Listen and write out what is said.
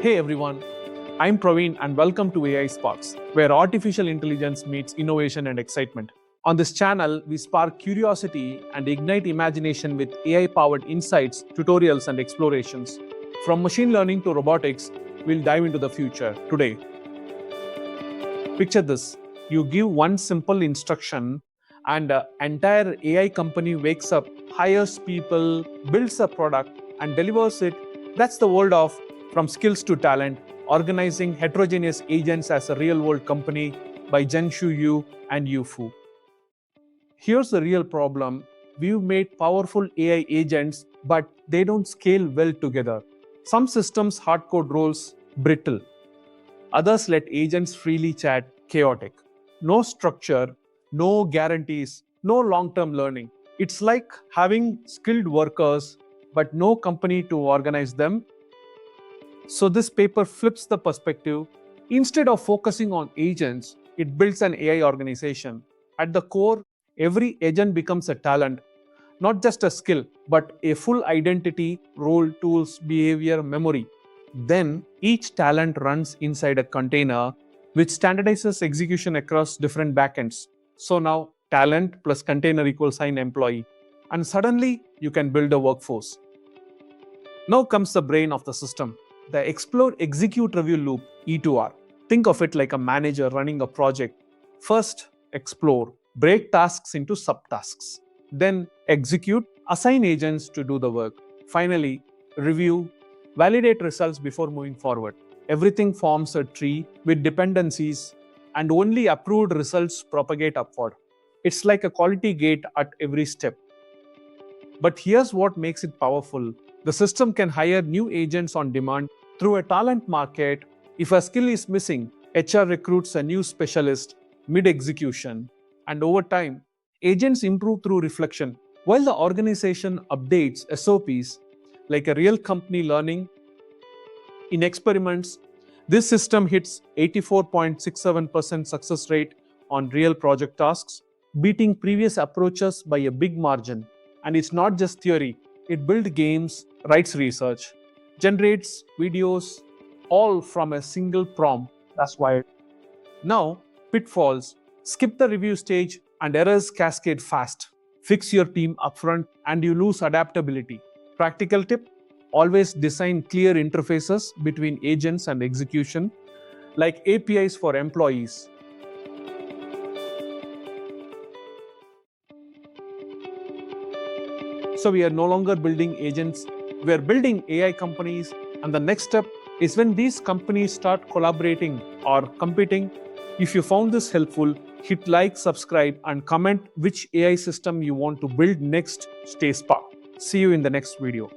Hey everyone, I'm Praveen and welcome to AI Sparks, where artificial intelligence meets innovation and excitement. On this channel, we spark curiosity and ignite imagination with AI-powered insights, tutorials, and explorations. From machine learning to robotics, we'll dive into the future today. Picture this. You give one simple instruction and an entire AI company wakes up, hires people, builds a product, and delivers it. That's the world of From Skills to Talent, Organizing Heterogeneous Agents as a Real-World Company by Zhenshu Yu and Yu Fu. Here's the real problem. We've made powerful AI agents, but they don't scale well together. Some systems hardcode roles brittle. Others let agents freely chat, chaotic. No structure, no guarantees, no long-term learning. It's like having skilled workers, but no company to organize them. So this paper flips the perspective. Instead of focusing on agents, it builds an AI organization. At the core, every agent becomes a talent, not just a skill, but a full identity, role, tools, behavior, memory. Then each talent runs inside a container which standardizes execution across different backends. So now talent plus container equals an employee. And suddenly you can build a workforce. Now comes the brain of the system. The explore, execute, review loop, E2R. Think of it like a manager running a project. First, explore, break tasks into subtasks. Then execute, assign agents to do the work. Finally, review, validate results before moving forward. Everything forms a tree with dependencies, and only approved results propagate upward. It's like a quality gate at every step. But here's what makes it powerful. The system can hire new agents on demand through a talent market. If a skill is missing, HR recruits a new specialist mid-execution. And over time, agents improve through reflection. While the organization updates SOPs like a real company learning, in experiments, this system hits 84.67% success rate on real project tasks, beating previous approaches by a big margin. And it's not just theory. It builds games, writes research, generates videos, all from a single prompt. That's why. Now, pitfalls. Skip the review stage and errors cascade fast. Fix your team upfront and you lose adaptability. Practical tip. Always design clear interfaces between agents and execution, like APIs for employees. So we are no longer building agents, we are building AI companies, and the next step is when these companies start collaborating or competing. If you found this helpful, hit like, subscribe, and comment which AI system you want to build next. Stay spark. See you in the next video.